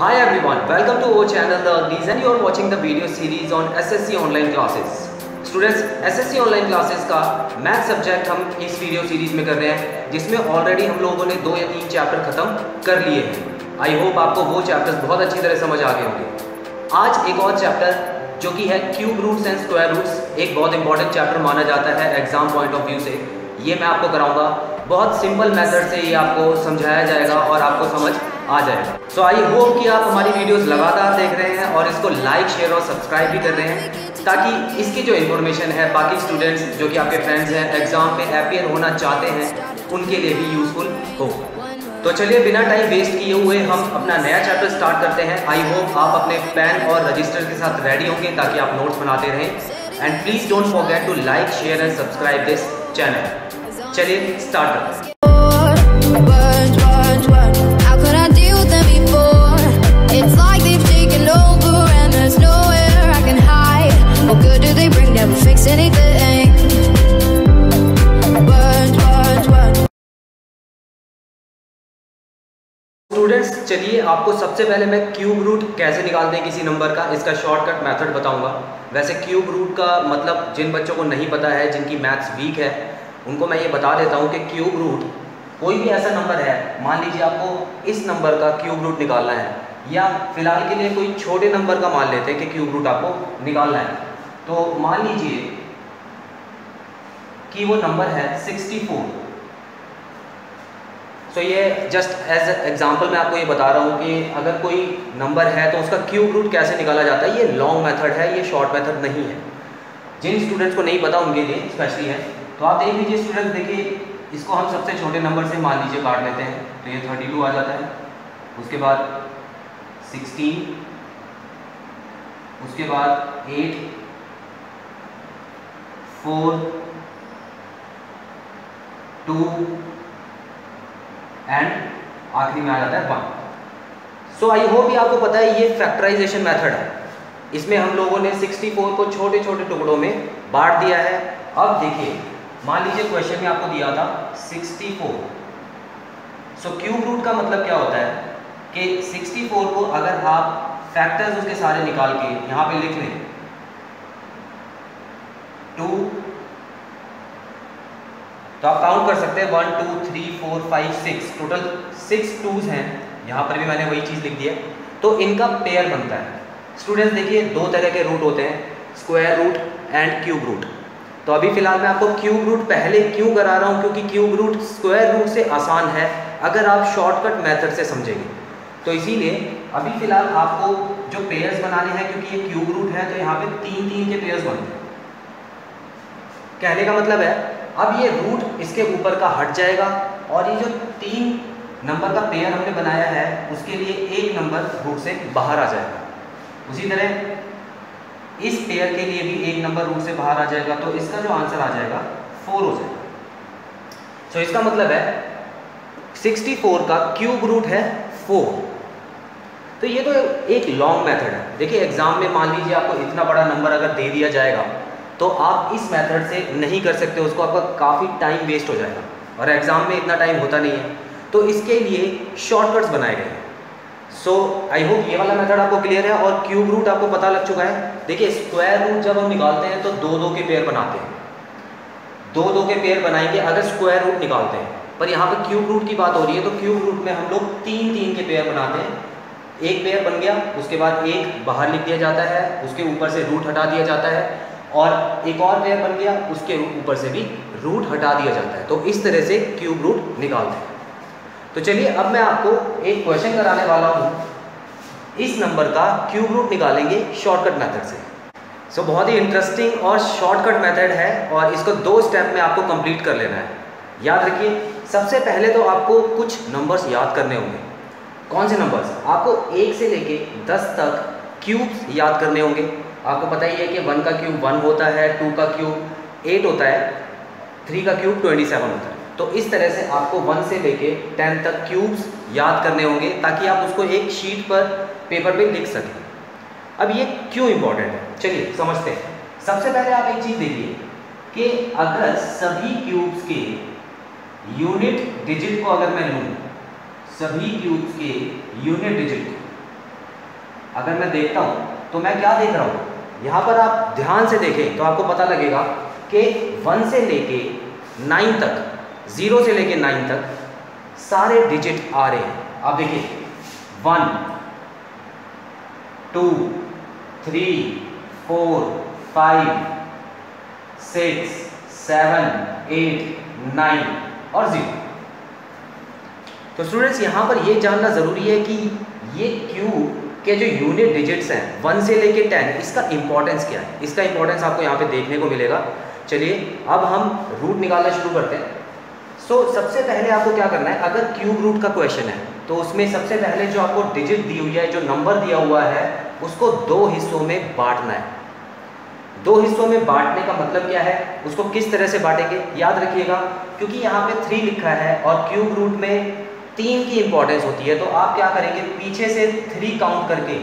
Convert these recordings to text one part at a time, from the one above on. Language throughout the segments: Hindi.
Hi everyone, welcome to our channel The Agnis and you are watching the video series on SSC online classes. Students, SSC online classes का मैथ सब्जेक्ट हम इस वीडियो सीरीज में कर रहे हैं, जिसमें ऑलरेडी हम लोगों ने 2 या 3 चैप्टर खत्म कर लिए हैं। आई होप आपको वो चैप्टर्स बहुत अच्छी तरह समझ आ गए होंगे। आज एक और चैप्टर जो कि है cube roots and square roots, एक बहुत इंपॉर्टेंट चैप्टर माना जाता है एग्जाम पॉइंट ऑफ व्यू से। ये मैं आपको कराऊंगा, बहुत सिंपल मेथड से ये आपको समझाया जाएगा और आपको समझ आ जाएगा। सो आई होप कि आप हमारी वीडियोस लगातार देख रहे हैं और इसको लाइक, शेयर और सब्सक्राइब भी कर रहे हैं, ताकि इसकी जो इन्फॉर्मेशन है बाकी स्टूडेंट्स जो कि आपके फ्रेंड्स हैं, एग्जाम में अपीयर होना चाहते हैं, उनके लिए भी यूजफुल हो। तो चलिए बिना टाइम वेस्ट किए हुए हम अपना नया चैप्टर स्टार्ट करते हैं। आई होप आप अपने पेन और रजिस्टर के साथ रेडी होंगे ताकि आप नोट्स बनाते रहें। And please don't forget to like, share and subscribe this channel. चलिए स्टार्ट करते हैं। It's like they've taken over and there's nowhere I can hide. What good do they bring? Never fix anything. Burn. Students, चलिए आपको सबसे पहले मैं क्यूब रूट कैसे निकालते हैं किसी नंबर का, इसका शॉर्टकट मेथड बताऊंगा। वैसे क्यूब रूट का मतलब जिन बच्चों को नहीं पता है, जिनकी मैथ्स वीक है, उनको मैं ये बता देता हूँ कि क्यूब रूट कोई भी ऐसा नंबर है, मान लीजिए आपको इस नंबर का क्यूब रूट निकालना है, या फिलहाल के लिए कोई छोटे नंबर का मान लेते हैं कि क्यूब रूट आपको निकालना है। तो मान लीजिए कि वो नंबर है 64। सो ये जस्ट एज एग्जांपल मैं आपको ये बता रहा हूँ कि अगर कोई नंबर है तो उसका क्यूब रूट कैसे निकाला जाता है। ये लॉन्ग मेथड है, ये शॉर्ट मेथड नहीं है। जिन स्टूडेंट्स को नहीं पता उनके लिए स्पेशली है। तो आप देख लीजिए स्टूडेंट्स, देखिए इसको हम सबसे छोटे नंबर से मान लीजिए काट लेते हैं, तो ये 32 आ जाता है। उसके बाद 16, उसके बाद 8, 4, 2 एंड आखिरी में आ जाता है 1। सो आई होप ये आपको पता है, ये फैक्टराइजेशन मेथड है। इसमें हम लोगों ने 64 को छोटे छोटे टुकड़ों में बांट दिया है। अब देखिए, मान लीजिए क्वेश्चन में आपको दिया था 64। सो क्यूब रूट का मतलब क्या होता है कि 64 को अगर आप फैक्टर्स उसके सारे निकाल के यहाँ पे लिख लें 2, तो आप काउंट कर सकते हैं 1 2 3 4 5 6, टोटल 6 2s हैं। यहाँ पर भी मैंने वही चीज़ लिख दी है। तो इनका पेयर बनता है। स्टूडेंट्स देखिए, 2 तरह के रूट होते हैं, square root and cube root. तो अभी फिलहाल मैं आपको क्यूब रूट पहले क्यों करा रहा हूँ, क्योंकि क्यूब रूट स्क्वायर रूट से आसान है अगर आप शॉर्टकट मेथड से समझेंगे। तो इसीलिए अभी फिलहाल आपको जो पेयर्स बनाने हैं, क्योंकि ये क्यूब रूट है तो यहाँ पे 3 के पेयर्स बनते हैं। कहने का मतलब है अब ये रूट इसके ऊपर का हट जाएगा और ये जो 3 नंबर का पेयर हमने बनाया है उसके लिए एक नंबर रूट से बाहर आ जाएगा। उसी तरह इस पेयर के लिए भी एक नंबर रूट से बाहर आ जाएगा। तो इसका जो आंसर आ जाएगा 4 हो जाएगा। तो इसका मतलब है 64 का क्यूब रूट है 4। तो ये तो एक लॉन्ग मेथड है। देखिए एग्जाम में मान लीजिए आपको इतना बड़ा नंबर अगर दे दिया जाएगा तो आप इस मेथड से नहीं कर सकते, उसको आपका काफ़ी टाइम वेस्ट हो जाएगा और एग्जाम में इतना टाइम होता नहीं है। तो इसके लिए शॉर्टकट्स बनाए गए हैं। सो आई होप ये वाला मेथड आपको क्लियर है और क्यूब रूट आपको पता लग चुका है। देखिए स्क्वायर रूट जब हम निकालते हैं तो 2 के पेयर बनाते हैं, 2 के पेयर बनाएंगे अगर स्क्वायर रूट निकालते हैं। पर यहाँ पे क्यूब रूट की बात हो रही है, तो क्यूब रूट में हम लोग 3 के पेयर बनाते हैं। एक पेयर बन गया, उसके बाद एक बाहर लिख दिया जाता है, उसके ऊपर से रूट हटा दिया जाता है, और एक और पेयर बन गया, उसके ऊपर से भी रूट हटा दिया जाता है। तो इस तरह से क्यूब रूट निकालते हैं। तो चलिए अब मैं आपको एक क्वेश्चन कराने वाला हूँ, इस नंबर का क्यूब रूट निकालेंगे शॉर्टकट मेथड से। सो बहुत ही इंटरेस्टिंग और शॉर्टकट मेथड है और इसको 2 स्टेप में आपको कंप्लीट कर लेना है। याद रखिए, सबसे पहले तो आपको कुछ नंबर्स याद करने होंगे। कौन से नंबर्स? आपको 1 से लेके 10 तक क्यूब्स याद करने होंगे। आपको पता ही है कि 1 का क्यूब 1 होता है, 2 का क्यूब 8 होता है, 3 का क्यूब 27 होता है। तो इस तरह से आपको 1 से लेके 10 तक क्यूब्स याद करने होंगे ताकि आप उसको एक शीट पर, पेपर पे लिख सकें। अब ये क्यों इम्पोर्टेंट है, चलिए समझते हैं। सबसे पहले आप एक चीज़ देखिए कि अगर सभी क्यूब्स के यूनिट डिजिट को अगर मैं लूँ, सभी क्यूब्स के यूनिट डिजिट अगर मैं देखता हूँ तो मैं क्या देख रहा हूँ, यहाँ पर आप ध्यान से देखें तो आपको पता लगेगा कि 1 से लेके 9 तक, 0 से लेके 9 तक सारे डिजिट आ रहे हैं। आप देखिए 1 2 3 4 5 6 7 8 9 और 0। तो स्टूडेंट्स यहाँ पर ये जानना ज़रूरी है कि ये क्यूब के जो यूनिट डिजिट्स हैं 1 से लेके 10, इसका इंपॉर्टेंस क्या है। इसका इंपॉर्टेंस आपको यहाँ पे देखने को मिलेगा। चलिए अब हम रूट निकालना शुरू करते हैं। सबसे पहले आपको क्या करना है, अगर क्यूब रूट का क्वेश्चन है तो उसमें सबसे पहले जो आपको डिजिट दी हुई है, जो नंबर दिया हुआ है, उसको 2 हिस्सों में बांटना है। 2 हिस्सों में बांटने का मतलब क्या है, उसको किस तरह से बांटेंगे याद रखिएगा, क्योंकि यहाँ पे 3 लिखा है और क्यूब रूट में 3 की इंपॉर्टेंस होती है। तो आप क्या करेंगे, पीछे से 3 काउंट करके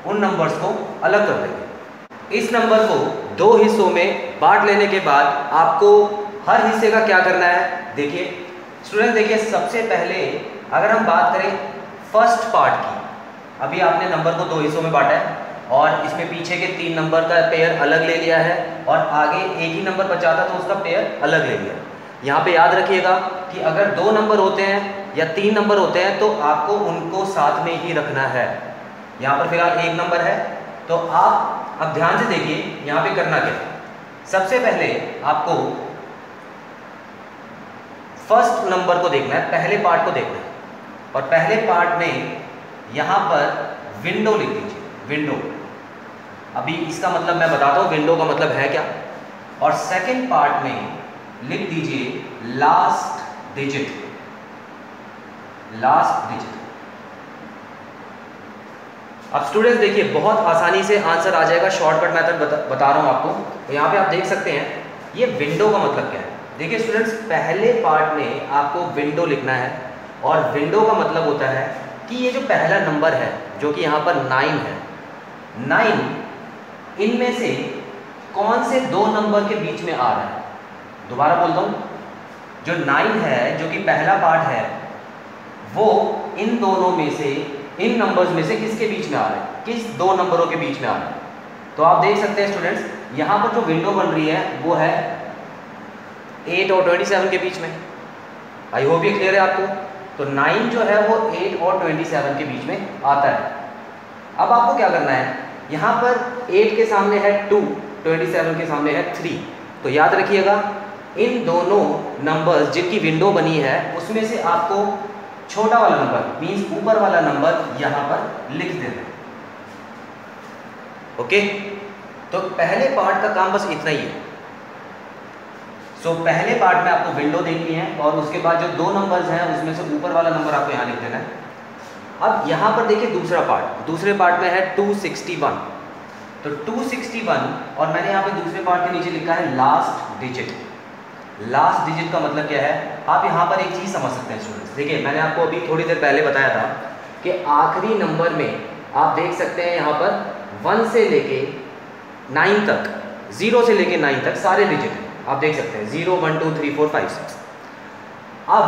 उन नंबर्स को अलग कर देंगे। इस नंबर को 2 हिस्सों में बांट लेने के बाद आपको हर हिस्से का क्या करना है, देखिए स्टूडेंट, देखिए सबसे पहले अगर हम बात करें फर्स्ट पार्ट की, अभी आपने नंबर को 2 हिस्सों में बांटा है और इसमें पीछे के 3 नंबर का पेयर अलग ले लिया है और आगे एक ही नंबर बचा था तो उसका पेयर अलग ले लिया। यहाँ पे याद रखिएगा कि अगर 2 नंबर होते हैं या 3 नंबर होते हैं तो आपको उनको साथ में ही रखना है। यहाँ पर फिलहाल 1 नंबर है, तो आप अब ध्यान से देखिए यहाँ पे करना क्या। सबसे पहले आपको फर्स्ट नंबर को देखना है, पहले पार्ट को देखना है और पहले पार्ट में यहाँ पर विंडो लिख दीजिए, विंडो। अभी इसका मतलब मैं बताता हूँ विंडो का मतलब है क्या। और सेकंड पार्ट में लिख दीजिए लास्ट डिजिट, लास्ट डिजिट। अब स्टूडेंट्स देखिए बहुत आसानी से आंसर आ जाएगा, शॉर्टकट मेथड बता रहा हूँ आपको। तो यहाँ पे आप देख सकते हैं ये विंडो का मतलब क्या है। देखिए स्टूडेंट्स, पहले पार्ट में आपको विंडो लिखना है और विंडो का मतलब होता है कि ये जो पहला नंबर है जो कि यहाँ पर 9 है, 9 इनमें से कौन से 2 नंबर के बीच में आ रहा है। दोबारा बोलता हूँ, जो 9 है जो कि पहला पार्ट है वो इन दोनों में से, इन नंबर्स में से किसके बीच में आ रहा है, किस 2 नंबरों के बीच में आ रहा है। तो आप देख सकते हैं स्टूडेंट्स यहाँ पर जो विंडो बन रही है वो है 8 और 27 के बीच में। आई होप ये क्लियर है आपको। तो 9 जो है वो 8 और 27 के बीच में आता है। अब आपको क्या करना है, यहाँ पर 8 के सामने है 2, 27 के सामने है 3। तो याद रखिएगा इन दोनों नंबर्स जिनकी विंडो बनी है उसमें से आपको छोटा वाला नंबर मीन्स ऊपर वाला नंबर यहाँ पर लिख देना है। ओके, तो पहले पार्ट का काम बस इतना ही है। पहले पार्ट में आपको विंडो देखनी है और उसके बाद जो 2 नंबर्स हैं उसमें से ऊपर वाला नंबर आपको यहाँ लिख देना है। अब यहाँ पर देखिए दूसरा पार्ट, दूसरे पार्ट में है 261। तो 261 और मैंने यहाँ पे दूसरे पार्ट के नीचे लिखा है लास्ट डिजिट। लास्ट डिजिट का मतलब क्या है, आप यहाँ पर एक चीज़ समझ सकते हैं स्टूडेंट्स। देखिए मैंने आपको अभी थोड़ी देर पहले बताया था कि आखिरी नंबर में आप देख सकते हैं यहाँ पर 1 से लेके 9 तक, 0 से लेके 9 तक सारे डिजिट आप देख सकते हैं, 0 1 2 3 4 5 6। अब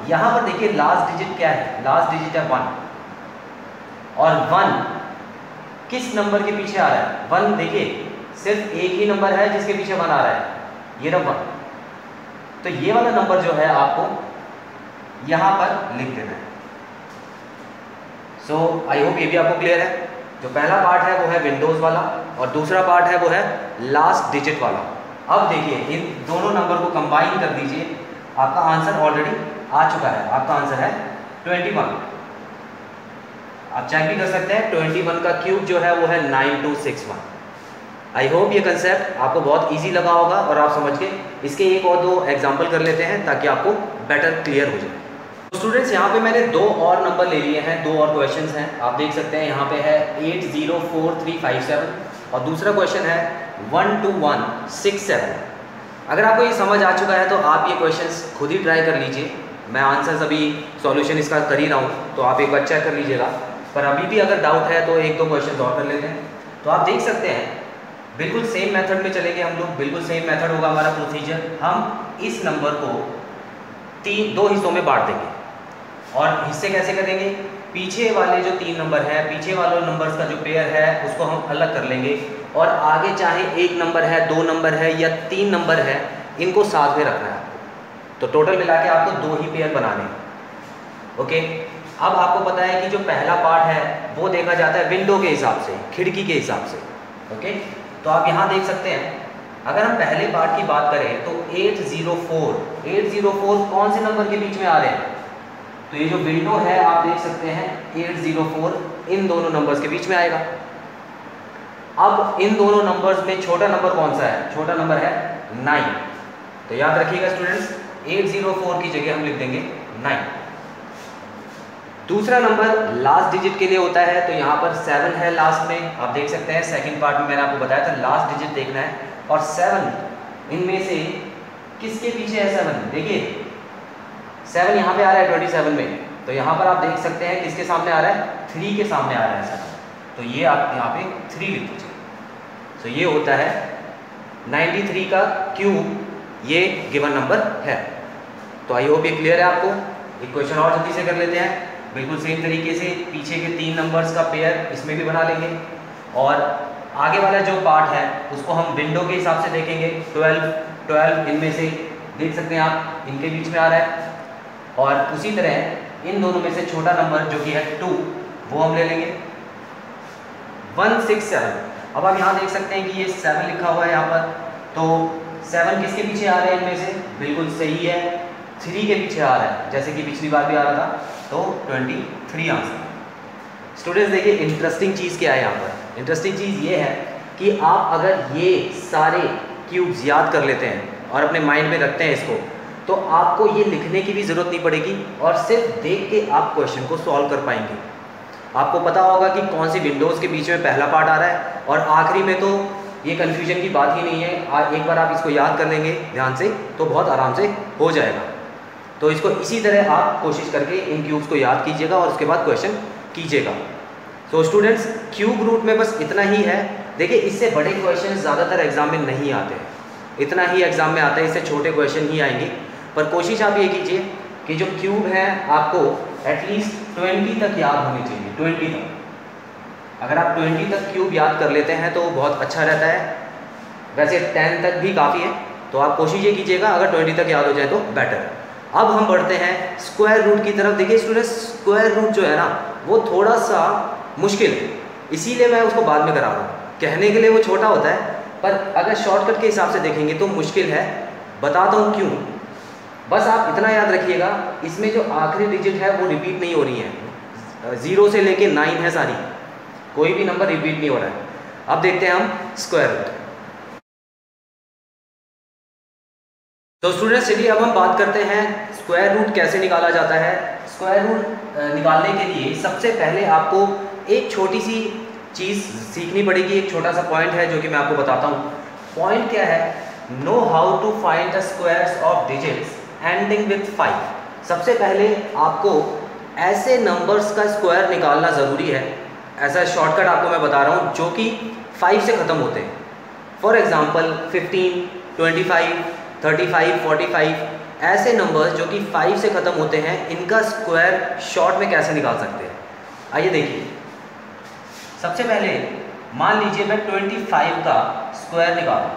यहाँ पर देखिए लास्ट डिजिट क्या है, लास्ट डिजिट है 1 और 1 किस नंबर के पीछे आ रहा है। 1 देखिए सिर्फ एक ही नंबर है जिसके पीछे 1 आ रहा है, ये रहा 1। तो ये वाला नंबर जो है आपको यहाँ पर लिख देना है। आई होप ये भी आपको क्लियर है। जो पहला पार्ट है वो है विंडोज वाला और दूसरा पार्ट है वो है लास्ट डिजिट वाला। अब देखिए इन दोनों नंबर को कंबाइन कर दीजिए, आपका आंसर ऑलरेडी आ चुका है। आपका आंसर है 21। आप चेक भी कर सकते हैं, 21 का क्यूब जो है वो है 9261। आई होप ये कंसेप्ट आपको बहुत इजी लगा होगा और आप समझ के इसके एक और 2 एग्जाम्पल कर लेते हैं ताकि आपको बेटर क्लियर हो जाए। तो स्टूडेंट्स यहाँ पे मैंने 2 और नंबर ले लिए हैं, 2 और क्वेश्चंस हैं। आप देख सकते हैं यहाँ पे है 804357 और दूसरा क्वेश्चन है 12167। अगर आपको ये समझ आ चुका है तो आप ये क्वेश्चंस खुद ही ट्राई कर लीजिए। मैं आंसर्स अभी सॉल्यूशन इसका कर ही रहा हूँ, तो आप एक बार चेक कर लीजिएगा। पर अभी भी अगर डाउट है तो 1-2 क्वेश्चन और कर लेते हैं। तो आप देख सकते हैं बिल्कुल सेम मेथड में चलेंगे हम लोग, बिल्कुल सेम मेथड होगा हमारा प्रोसीजर। हम इस नंबर को 2 हिस्सों में बांट देंगे और हिस्से कैसे करेंगे, पीछे वाले जो 3 नंबर है, पीछे वाले नंबर्स का जो पेयर है उसको हम अलग कर लेंगे, और आगे चाहे 1 नंबर है, 2 नंबर है या 3 नंबर है, इनको साथ में रखना है आपको। तो टोटल मिला के आपको 2 ही पेयर बनाने हैं। ओके, अब आपको पता है कि जो पहला पार्ट है वो देखा जाता है विंडो के हिसाब से, खिड़की के हिसाब से। ओके, तो आप यहाँ देख सकते हैं, अगर हम पहले पार्ट की बात करें तो 804 कौन से नंबर के बीच में आ रहे हैं? तो ये जो विंडो है आप देख सकते हैं 804 इन दोनों नंबर्स के बीच में आएगा। अब इन दोनों नंबर्स में छोटा नंबर कौन सा है? छोटा नंबर है 9। तो याद रखिएगा स्टूडेंट्स, 804 की जगह हम लिख देंगे 9। दूसरा नंबर लास्ट डिजिट के लिए होता है, तो यहाँ पर 7 है लास्ट में। आप देख सकते हैं सेकंड पार्ट में मैंने आपको बताया था लास्ट डिजिट देखना है, और 7 इनमें से किसके पीछे है? 7 देखिए 7 यहाँ पे आ रहा है 27 में, तो यहाँ पर आप देख सकते हैं किसके सामने आ रहा है? 3 के सामने आ रहा है 7। तो ये आप यहाँ पे 3 लिख दीजिए। तो ये होता है 93 का क्यूब, ये गिवन नंबर है। तो आई होप ये क्लियर है आपको। एक क्वेश्चन और जल्दी से कर लेते हैं, बिल्कुल सेम तरीके से पीछे के 3 नंबर्स का पेयर इसमें भी बना लेंगे, और आगे वाला जो पार्ट है उसको हम विंडो के हिसाब से देखेंगे। 12 इनमें से देख सकते हैं आप, इनके बीच में आ रहा है, और उसी तरह इन दोनों में से छोटा नंबर जो कि है 2 वो हम ले लेंगे। 167, अब आप यहाँ देख सकते हैं कि ये 7 लिखा हुआ है यहाँ पर, तो 7 किसके पीछे आ रहे हैं इनमें से? बिल्कुल सही है, 3 के पीछे आ रहा है, जैसे कि पिछली बार भी आ रहा था। तो 23 आंसर। स्टूडेंट्स देखिए इंटरेस्टिंग चीज़ क्या है यहाँ पर? इंटरेस्टिंग चीज़ ये है कि आप अगर ये सारे क्यूब्स याद कर लेते हैं और अपने माइंड में रखते हैं इसको, तो आपको ये लिखने की भी ज़रूरत नहीं पड़ेगी, और सिर्फ देख के आप क्वेश्चन को सॉल्व कर पाएंगे। आपको पता होगा कि कौन सी विंडोज़ के बीच में पहला पार्ट आ रहा है, और आखिरी में तो ये कन्फ्यूजन की बात ही नहीं है। एक बार आप इसको याद कर लेंगे ध्यान से तो बहुत आराम से हो जाएगा। तो इसको इसी तरह आप कोशिश करके इन क्यूब्स को याद कीजिएगा और उसके बाद क्वेश्चन कीजिएगा। सो स्टूडेंट्स क्यूब रूट में बस इतना ही है। देखिए इससे बड़े क्वेश्चन ज़्यादातर एग्जाम में नहीं आते हैं, इतना ही एग्जाम में आता है, इससे छोटे क्वेश्चन ही आएंगे। पर कोशिश आप ये कीजिए कि जो क्यूब है आपको एटलीस्ट 20 तक याद होनी चाहिए, 20 तक। अगर आप 20 तक क्यूब याद कर लेते हैं तो बहुत अच्छा रहता है। वैसे 10 तक भी काफ़ी है, तो आप कोशिश ये कीजिएगा अगर 20 तक याद हो जाए तो बेटर। अब हम बढ़ते हैं स्क्वायर रूट की तरफ। देखिए स्टूडेंट्स स्क्वायर रूट जो है ना वो थोड़ा सा मुश्किल है, इसीलिए मैं उसको बाद में करा रहा हूँ। कहने के लिए वो छोटा होता है, पर अगर शॉर्टकट के हिसाब से देखेंगे तो मुश्किल है। बताता हूँ क्यों। बस आप इतना याद रखिएगा, इसमें जो आखिरी डिजिट है वो रिपीट नहीं हो रही है। 0 से लेके 9 है सारी, कोई भी नंबर रिपीट नहीं हो रहा है। अब देखते हैं हम स्क्वायर रूट। तो स्टूडेंट्स चलिए अब हम बात करते हैं स्क्वायर रूट कैसे निकाला जाता है। स्क्वायर रूट निकालने के लिए सबसे पहले आपको एक छोटी सी चीज़ सीखनी पड़ेगी। एक छोटा सा पॉइंट है जो कि मैं आपको बताता हूँ। पॉइंट क्या है? Know how to find the squares of digits ending with 5। सबसे पहले आपको ऐसे नंबर्स का स्क्वायर निकालना ज़रूरी है। ऐसा शॉर्टकट आपको मैं बता रहा हूँ जो कि 5 से ख़त्म होते हैं। फॉर एग्ज़ाम्पल 15, 25, 35, 45 ऐसे नंबर्स जो कि 5 से ख़त्म होते हैं, इनका स्क्वायर शॉर्ट में कैसे निकाल सकते हैं? आइए देखिए। सबसे पहले मान लीजिए मैं 25 का स्क्वायर निकालूं।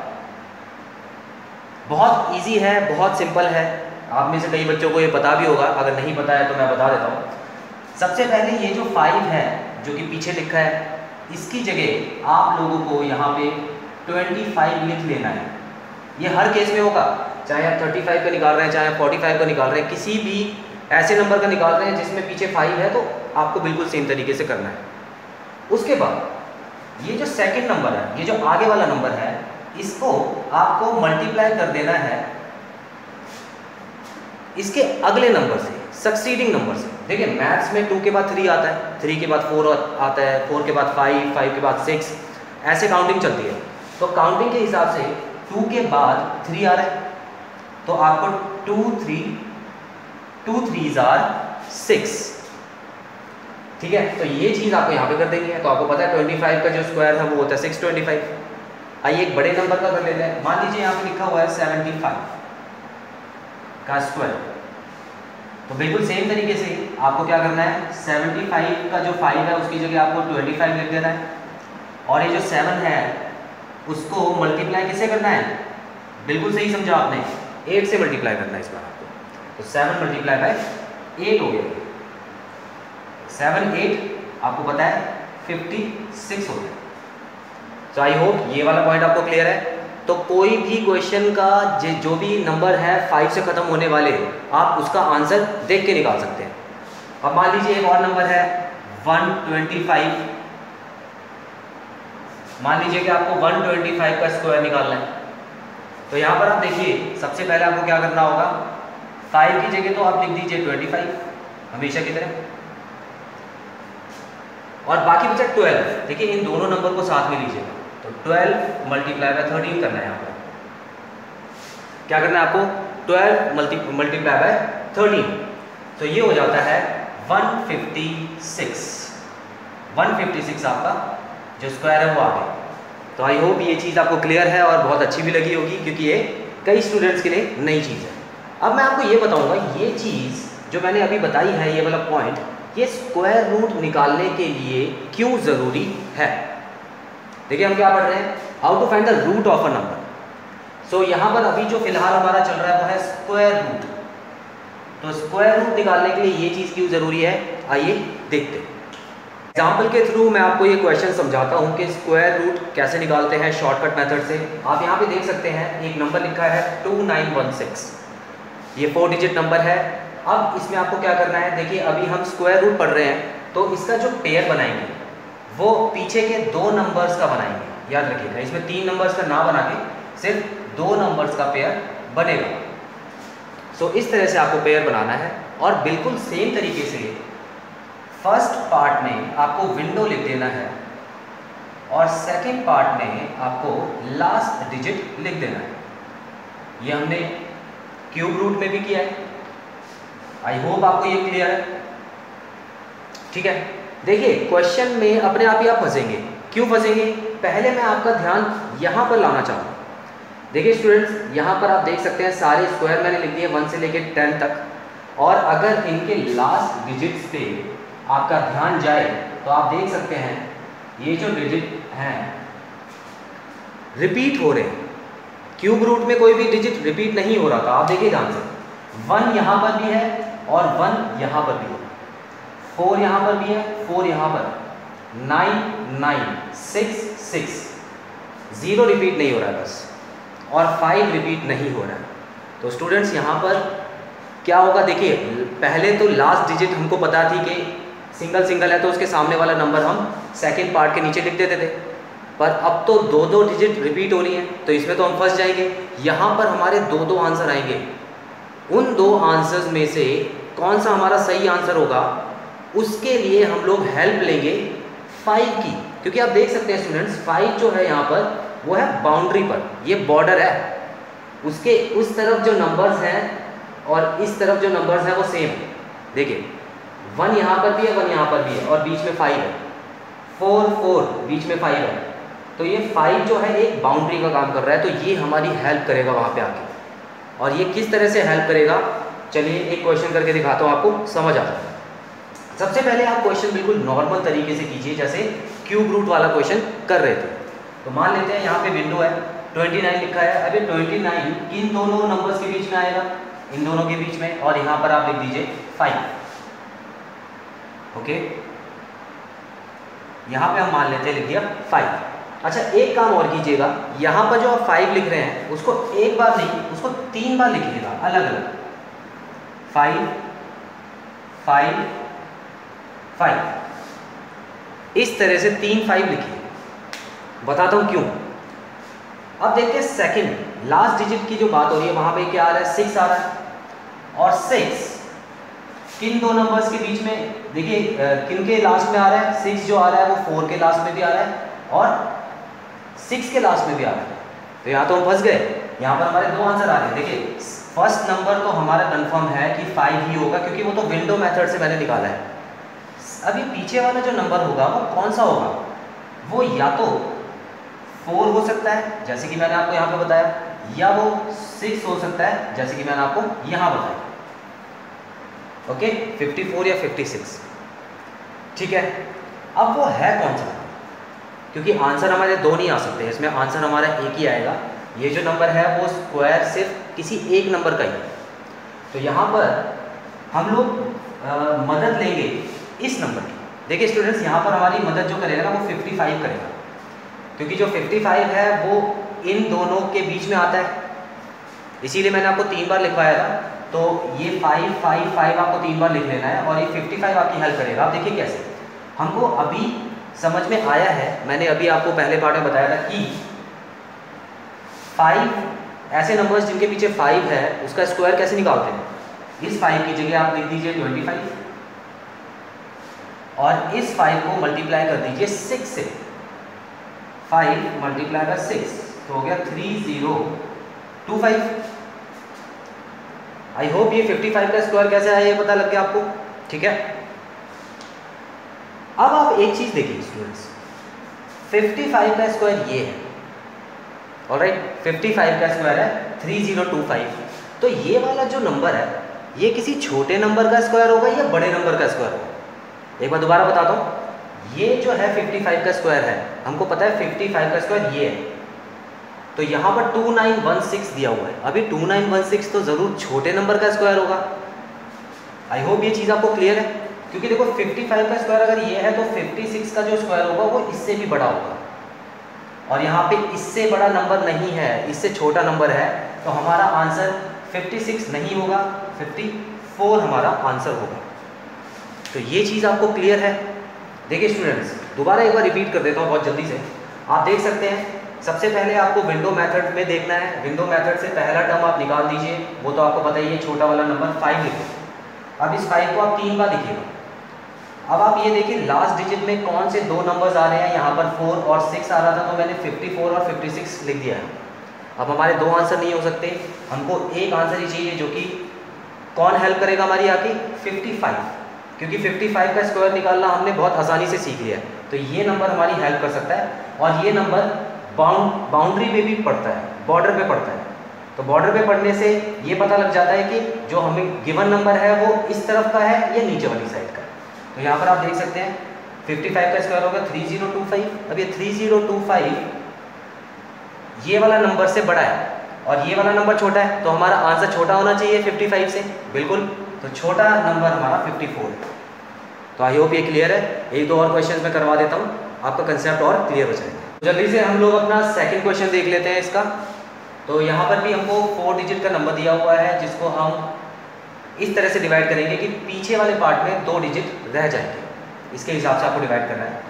बहुत इजी है, बहुत सिंपल है। आप में से कई बच्चों को ये पता भी होगा, अगर नहीं पता है तो मैं बता देता हूँ। सबसे पहले ये जो 5 है जो कि पीछे लिखा है, इसकी जगह आप लोगों को यहाँ पे 25 लिख लेना है। ये हर केस में होगा, चाहे आप 35 का निकाल रहे हैं, चाहे आप 45 का निकाल रहे हैं, किसी भी ऐसे नंबर का निकाल रहे हैं जिसमें पीछे 5 है, तो आपको बिल्कुल सेम तरीके से करना है। उसके बाद ये जो सेकंड नंबर है, ये जो आगे वाला नंबर है, इसको आपको मल्टीप्लाई कर देना है इसके अगले नंबर से, सक्सीडिंग नंबर से। देखिए मैथ्स में 2 के बाद 3 आता है, 3 के बाद 4 आता है, 4 के बाद 5, 5 के बाद 6, ऐसे काउंटिंग चलती है। तो काउंटिंग के हिसाब से 2 के बाद 3 आ रहा है, तो आपको 2 3s are 6। ठीक है, तो ये चीज़ आपको यहाँ पे कर देनी है। तो आपको पता है 25 का जो स्क्वायर है वो होता है 625। आइए एक बड़े नंबर का कर लेते हैं। मान लीजिए यहाँ पे लिखा हुआ है 75 का स्क्वायर। तो बिल्कुल सेम तरीके से आपको क्या करना है, 75 का जो 5 है उसकी जगह आपको 25 लिख देना है, और ये जो 7 है उसको मल्टीप्लाई किससे करना है, बिल्कुल सही समझा आपने, 8 से मल्टीप्लाई करना है इस बार आपको। तो 7 मल्टीप्लाई बाय 8 हो गया, 7 8 आपको पता है 56 हो गया। तो आई होप ये वाला पॉइंट आपको क्लियर है। तो कोई भी क्वेश्चन का जो भी नंबर है 5 से खत्म होने वाले, आप उसका आंसर देख के निकाल सकते हैं। अब मान लीजिए एक और नंबर है 125, मान लीजिए कि आपको 125 का स्क्वायर निकालना है। तो यहाँ पर आप देखिए, सबसे पहले आपको क्या करना होगा, 5 की जगह तो आप लिख दीजिए 25 हमेशा की तरह, और बाकी बचा 12। देखिए इन दोनों नंबर को साथ में लीजिएगा, तो 12 मल्टीप्लाई बाय 13 करना है। यहाँ पर क्या करना है आपको, 12 मल्टीप्लाई बाय 13, तो ये हो जाता है 156। 156 आपका जो स्क्वायर है वो आ गया। तो आई होप ये चीज़ आपको क्लियर है और बहुत अच्छी भी लगी होगी, क्योंकि ये कई स्टूडेंट्स के लिए नई चीज़ है। अब मैं आपको ये बताऊंगा, ये चीज़ जो मैंने अभी बताई है, ये वाला पॉइंट, ये स्क्वायर रूट निकालने के लिए क्यों ज़रूरी है। देखिए हम क्या पढ़ रहे हैं, how to find the root of a number. So यहाँ पर अभी जो फिलहाल हमारा चल रहा है वो है स्क्वायर रूट। तो स्क्वायर रूट निकालने के लिए ये चीज़ क्यों ज़रूरी है, आइए देखते हैं। एग्जाम्पल के थ्रू मैं आपको ये क्वेश्चन समझाता हूँ कि स्क्वायर रूट कैसे निकालते हैं शॉर्टकट मेथड से। आप यहाँ पे देख सकते हैं एक नंबर लिखा है 2916, ये 4 डिजिट नंबर है। अब इसमें आपको क्या करना है, देखिए अभी हम स्क्वायर रूट पढ़ रहे हैं, तो इसका जो पेयर बनाएंगे वो पीछे के 2 नंबर्स का बनाएंगे। याद रखिएगा, इसमें 3 नंबर्स का ना बना के सिर्फ 2 नंबर्स का पेयर बनेगा। सो इस तरह से आपको पेयर बनाना है, और बिल्कुल सेम तरीके से फर्स्ट पार्ट में आपको विंडो लिख देना है, और सेकंड पार्ट में आपको लास्ट डिजिट लिख देना है। ये हमने क्यूब रूट में भी किया है। आई होप आपको ये क्लियर है, ठीक है। देखिए क्वेश्चन में अपने आप ही आप फंसेंगे। क्यों फंसेंगे, पहले मैं आपका ध्यान यहाँ पर लाना चाहूँगा। देखिए स्टूडेंट्स, यहाँ पर आप देख सकते हैं सारे स्क्वायर मैंने लिख दिए 1 से लेकर 10 तक, और अगर इनके लास्ट डिजिट्स पे आपका ध्यान जाए तो आप देख सकते हैं ये जो डिजिट हैं रिपीट हो रहे हैं। क्यूब रूट में कोई भी डिजिट रिपीट नहीं हो रहा था, आप देखिए ध्यान से, 1 यहाँ पर भी है और 1 यहाँ पर भी है, 4 यहाँ पर भी है, 4 यहाँ पर, 9 9, 6 6, 0 रिपीट नहीं हो रहा है बस, और 5 रिपीट नहीं हो रहा है। तो स्टूडेंट्स यहाँ पर क्या होगा, देखिए पहले तो लास्ट डिजिट हमको पता थी कि सिंगल सिंगल है, तो उसके सामने वाला नंबर हम सेकंड पार्ट के नीचे लिख देते थे, पर अब तो 2 डिजिट रिपीट हो रही हैं, तो इसमें तो हम फंस जाएंगे। यहाँ पर हमारे 2 आंसर आएंगे, उन 2 आंसर्स में से कौन सा हमारा सही आंसर होगा, उसके लिए हम लोग हेल्प लेंगे 5 की, क्योंकि आप देख सकते हैं स्टूडेंट्स 5 जो है यहाँ पर वो है बाउंड्री पर, ये बॉर्डर है, उसके उस तरफ जो नंबर्स हैं और इस तरफ जो नंबर्स हैं वो सेम है। देखिए 1 यहाँ पर भी है, 1 यहाँ पर भी है, और बीच में 5 है, 4 4 बीच में 5 है, तो ये 5 जो है एक बाउंड्री का काम कर रहा है, तो ये हमारी हेल्प करेगा वहाँ पे आके। और ये किस तरह से हेल्प करेगा, चलिए एक क्वेश्चन करके दिखाता हूँ, आपको समझ आ जाएगा। सबसे पहले आप क्वेश्चन बिल्कुल नॉर्मल तरीके से कीजिए, जैसे क्यूब रूट वाला क्वेश्चन कर रहे थे। तो मान लेते हैं यहाँ पे विंडो है, 29 लिखा है। अभी 29 किन दोनों नंबर्स के बीच में आएगा, इन दोनों के बीच में, और यहाँ पर आप लिख दीजिए 5। ओके, यहाँ पे हम मान लेते हैं लिख दिया 5। अच्छा एक काम और कीजिएगा, यहाँ पर जो आप 5 लिख रहे हैं उसको एक बार नहीं, उसको 3 बार लिखिएगा अलग अलग, 5 5 5, इस तरह से 3 5 लिखिए। बताता हूँ क्यों। अब देखते हैं सेकंड लास्ट डिजिट की जो बात हो रही है, वहां पे क्या आ रहा है, 6 आ रहा है, और 6 किन 2 नंबर्स के बीच में, देखिए किन के लास्ट में आ रहा है, 6 जो आ रहा है वो 4 के लास्ट में भी आ रहा है और 6 के लास्ट में भी आ रहा है। तो यहाँ तो हम फंस गए, यहाँ पर हमारे 2 आंसर आ रहे हैं। देखिए फर्स्ट नंबर तो हमारा कंफर्म है कि 5 ही होगा, क्योंकि वो तो विंडो मेथड से मैंने निकाला है। अभी पीछे वाला जो नंबर होगा वो कौन सा होगा, वो या तो 4 हो सकता है जैसे कि मैंने आपको यहाँ पे बताया, या वो 6 हो सकता है जैसे कि मैंने आपको यहाँ बताया। ओके 54 या 56, ठीक है। अब वो है कौन सा, क्योंकि आंसर हमारे दो नहीं आ सकते, इसमें आंसर हमारा एक ही आएगा। ये जो नंबर है वो स्क्वायर सिर्फ किसी एक नंबर का ही है। तो यहाँ पर हम लोग मदद लेंगे इस नंबर की। देखिए स्टूडेंट्स, यहाँ पर हमारी मदद जो करेगा ना वो 55 करेगा, क्योंकि जो 55 है वो इन दोनों के बीच में आता है, इसीलिए मैंने आपको 3 बार लिखवाया था। तो ये 5 5 5 आपको 3 बार लिख लेना है और ये 55 आपकी हेल्प करेगा। आप देखिए कैसे हमको अभी समझ में आया है, मैंने अभी आपको पहले पार्ट में बताया था कि 5 ऐसे नंबर्स जिनके पीछे 5 है उसका स्क्वायर कैसे निकालते हैं। इस 5 की जगह आप लिख दीजिए 25 और इस 5 को मल्टीप्लाई कर दीजिए 6 से। 5 मल्टीप्लाई बाय 6 तो हो गया 3025। आई होप ये 55 का स्क्वायर कैसे आया ये पता लग गया आपको, ठीक है। अब आप एक चीज देखिए स्टूडेंट्स, 55 का स्क्वायर ये है, ऑलराइट 55 का स्क्वायर है 3025। तो ये वाला जो नंबर है ये किसी छोटे नंबर का स्क्वायर होगा या बड़े नंबर का स्क्वायर होगा। एक बार दोबारा बताता हूँ, ये जो है 55 का स्क्वायर है, हमको पता है 55 का स्क्वायर ये है, तो यहाँ पर 2916 दिया हुआ है। अभी 2916 तो जरूर छोटे नंबर का स्क्वायर होगा। आई होप ये चीज़ आपको क्लियर है, क्योंकि देखो 55 का स्क्वायर अगर ये है तो 56 का जो स्क्वायर होगा वो इससे भी बड़ा होगा, और यहाँ पे इससे बड़ा नंबर नहीं है, इससे छोटा नंबर है, तो हमारा आंसर 56 नहीं होगा, 54 हमारा आंसर होगा। तो ये चीज़ आपको क्लियर है। देखिए स्टूडेंट्स, दोबारा एक बार रिपीट कर देता हूँ बहुत जल्दी से। आप देख सकते हैं, सबसे पहले आपको विंडो मेथड में देखना है। विंडो मेथड से पहला टर्म आप निकाल दीजिए, वो तो आपको पता ही है, छोटा वाला नंबर 5 लिखिए। अब इस 5 को आप 3 बार लिखिएगा। अब आप ये देखिए लास्ट डिजिट में कौन से दो नंबर्स आ रहे हैं। यहाँ पर 4 और 6 आ रहा था, तो मैंने 54 और 56 लिख दिया है। अब हमारे दो आंसर नहीं हो सकते, हमको एक आंसर ही चाहिए, जो कि कौन हेल्प करेगा हमारी आके 55, क्योंकि 55 का स्क्वायर निकालना हमने बहुत आसानी से सीख लिया है। तो ये नंबर हमारी हेल्प कर सकता है, और ये नंबर बाउंड्री पे भी पड़ता है, बॉर्डर पे पड़ता है। तो बॉर्डर पे पड़ने से ये पता लग जाता है कि जो हमें गिवन नंबर है वो इस तरफ का है या नीचे वाली साइड का है। तो यहाँ पर आप देख सकते हैं 55 का स्क्वायर होगा 3025। अब ये 3025 ये वाला नंबर से बड़ा है और ये वाला नंबर छोटा है, तो हमारा आंसर छोटा होना चाहिए 55 से, बिल्कुल। तो छोटा नंबर हमारा 54 है। तो आई होप ये क्लियर है। एक दो और क्वेश्चन मैं करवा देता हूँ, आपका कंसेप्ट और क्लियर हो जाएगा। जल्दी से हम लोग अपना सेकंड क्वेश्चन देख लेते हैं इसका। तो यहाँ पर भी हमको 4 डिजिट का नंबर दिया हुआ है, जिसको हम इस तरह से डिवाइड करेंगे कि पीछे वाले पार्ट में 2 डिजिट रह जाएंगे, इसके हिसाब से आपको डिवाइड करना है।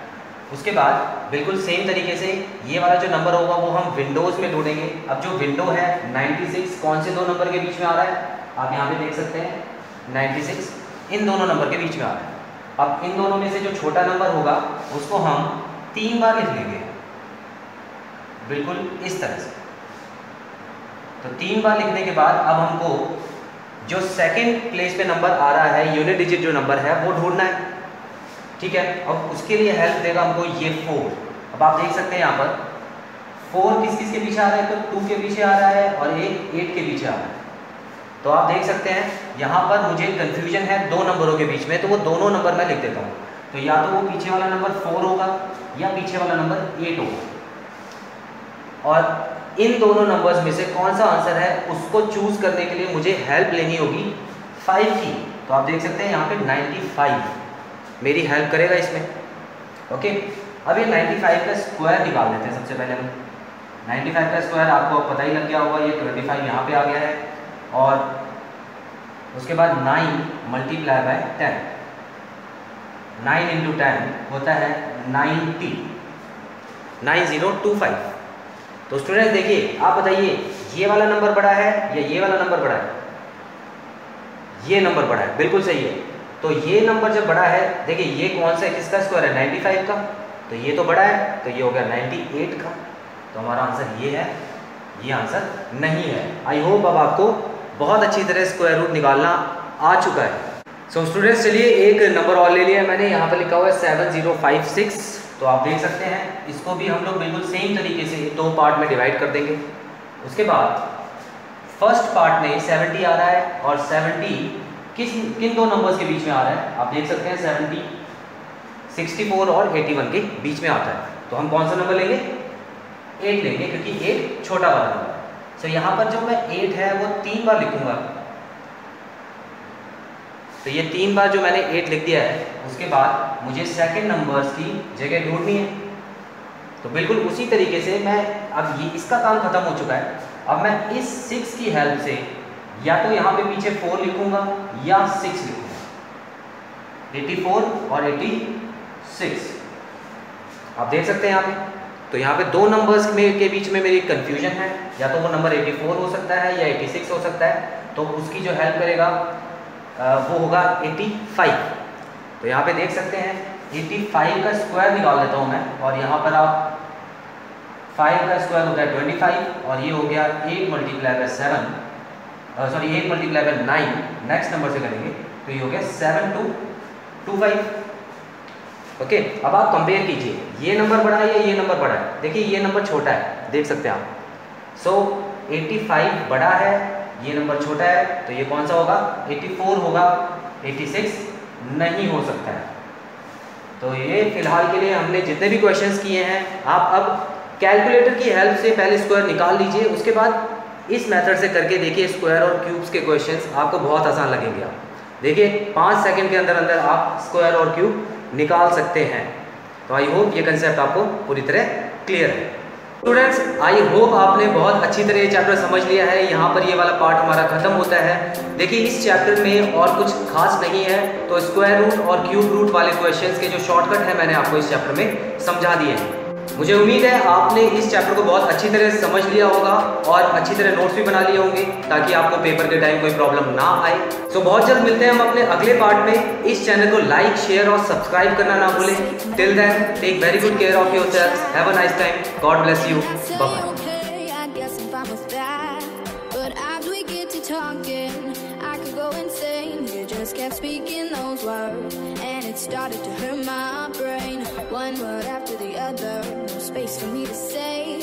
उसके बाद बिल्कुल सेम तरीके से ये वाला जो नंबर होगा वो हम विंडोज़ में ढूंढेंगे। अब जो विंडो है 96 कौन से दो नंबर के बीच में आ रहा है, आप यहाँ पे देख सकते हैं 96 इन दोनों नंबर के बीच में आ रहा है। अब इन दोनों में से जो छोटा नंबर होगा उसको हम 3 बार लिख लेंगे, बिल्कुल इस तरह से। तो 3 बार लिखने के बाद अब हमको जो सेकंड प्लेस पे नंबर आ रहा है, यूनिट डिजिट जो नंबर है वो ढूंढना है, ठीक है। अब उसके लिए हेल्प देगा हमको ये 4। अब आप देख सकते हैं यहाँ पर 4 किस किस के पीछे आ रहा है, तो 2 के पीछे आ रहा है और एक 8 के पीछे आ रहा है। तो आप देख सकते हैं यहाँ पर मुझे कंफ्यूजन है 2 नंबरों के बीच में, तो वो दोनों नंबर मैं लिख देता हूँ। तो या तो वो पीछे वाला नंबर 4 होगा या पीछे वाला नंबर 8 होगा, और इन दोनों नंबर्स में से कौन सा आंसर है उसको चूज करने के लिए मुझे हेल्प लेनी होगी 5 की। तो आप देख सकते हैं यहाँ पे 95 मेरी हेल्प करेगा इसमें, ओके। अब ये 95 का स्क्वायर निकाल लेते हैं। सबसे पहले हम 95 का स्क्वायर आपको पता ही लग गया होगा, ये 25 यहाँ पे आ गया है, और उसके बाद 9 मल्टीप्लाई बाय 10, 9 इंटू 10 होता है 90, 9025। तो स्टूडेंट्स देखिए, आप बताइए ये वाला नंबर बड़ा है या ये वाला नंबर बड़ा है। ये नंबर बड़ा है, बिल्कुल सही है। तो ये नंबर जब बड़ा है, देखिए ये कौन सा है, किसका स्क्वायर है 95 का, तो ये तो बड़ा है, तो ये हो गया 98 का। तो हमारा आंसर ये है, ये आंसर नहीं है। आई होप अब आपको बहुत अच्छी तरह स्क्वायर रूट निकालना आ चुका है। सो स्टूडेंट्स चलिए एक नंबर और ले लिया मैंने, यहाँ पर लिखा हुआ है 7056। तो आप देख सकते हैं इसको भी हम लोग बिल्कुल सेम तरीके से 2 पार्ट में डिवाइड कर देंगे। उसके बाद फर्स्ट पार्ट में 70 आ रहा है और 70 किन दो नंबर्स के बीच में आ रहा है? आप देख सकते हैं 70, 64 और 81 के बीच में आता है। तो हम कौन सा नंबर लेंगे? 8 लेंगे, क्योंकि 8 छोटा वाला नंबर है। सो यहाँ पर जो मैं 8 है वो 3 बार लिखूंगा। तो ये 3 बार जो मैंने 8 लिख दिया है, उसके बाद मुझे सेकंड नंबर्स की जगह ढूंढनी है। तो बिल्कुल उसी तरीके से मैं अब ये इसका काम खत्म हो चुका है। अब मैं इस 6 की हेल्प से या तो यहाँ पे पीछे 4 लिखूंगा या 6 लिखूंगा। 84 और 86 आप देख सकते हैं यहाँ पे। तो यहाँ पे दो नंबर्स के बीच में मेरी कंफ्यूजन है, या तो वो नंबर 84 हो सकता है या 86 हो सकता है। तो उसकी जो हेल्प करेगा वो होगा 85। तो यहाँ पे देख सकते हैं 85 का स्क्वायर निकाल देता हूँ मैं, और यहाँ पर आप 5 का स्क्वायर होता है 25, और ये हो गया 8 multiply by 7, sorry 8 multiply by 9, next number से करेंगे तो ये हो गया 7225। ओके, अब आप कंपेयर कीजिए, ये नंबर बड़ा है या ये नंबर बड़ा है। देखिए ये नंबर छोटा है, देख सकते हैं आप। सो 85 बड़ा है, ये नंबर छोटा है, तो ये कौन सा होगा? 84 होगा, 86 नहीं हो सकता है। तो ये फिलहाल के लिए हमने जितने भी क्वेश्चंस किए हैं, आप अब कैलकुलेटर की हेल्प से पहले स्क्वायर निकाल लीजिए, उसके बाद इस मेथड से करके देखिए स्क्वायर और क्यूब्स के क्वेश्चंस आपको बहुत आसान लगेंगे। आप देखिए 5 सेकंड के अंदर अंदर आप स्क्वायर और क्यूब निकाल सकते हैं। तो आई होप ये कंसेप्ट आपको पूरी तरह क्लियर है। स्टूडेंट्स, आई होप आपने बहुत अच्छी तरह ये चैप्टर समझ लिया है। यहाँ पर ये वाला पार्ट हमारा खत्म होता है। देखिए इस चैप्टर में और कुछ खास नहीं है, तो स्क्वायर रूट और क्यूब रूट वाले क्वेश्चंस के जो शॉर्टकट है मैंने आपको इस चैप्टर में समझा दिए हैं। मुझे उम्मीद है आपने इस चैप्टर को बहुत अच्छी तरह समझ लिया होगा और अच्छी तरह नोट्स भी बना लिए होंगे, ताकि आपको पेपर के टाइम कोई प्रॉब्लम ना आए। सो बहुत जल्द मिलते हैं हम अपने अगले पार्ट में। इस चैनल को लाइक, शेयर और सब्सक्राइब करना ना भूलें। Till then, take very good care of yourself. Have a nice time. God bless you. Bye bye. Kept speaking those words, and it started to hurt my brain. One word after the other, no space for me to say.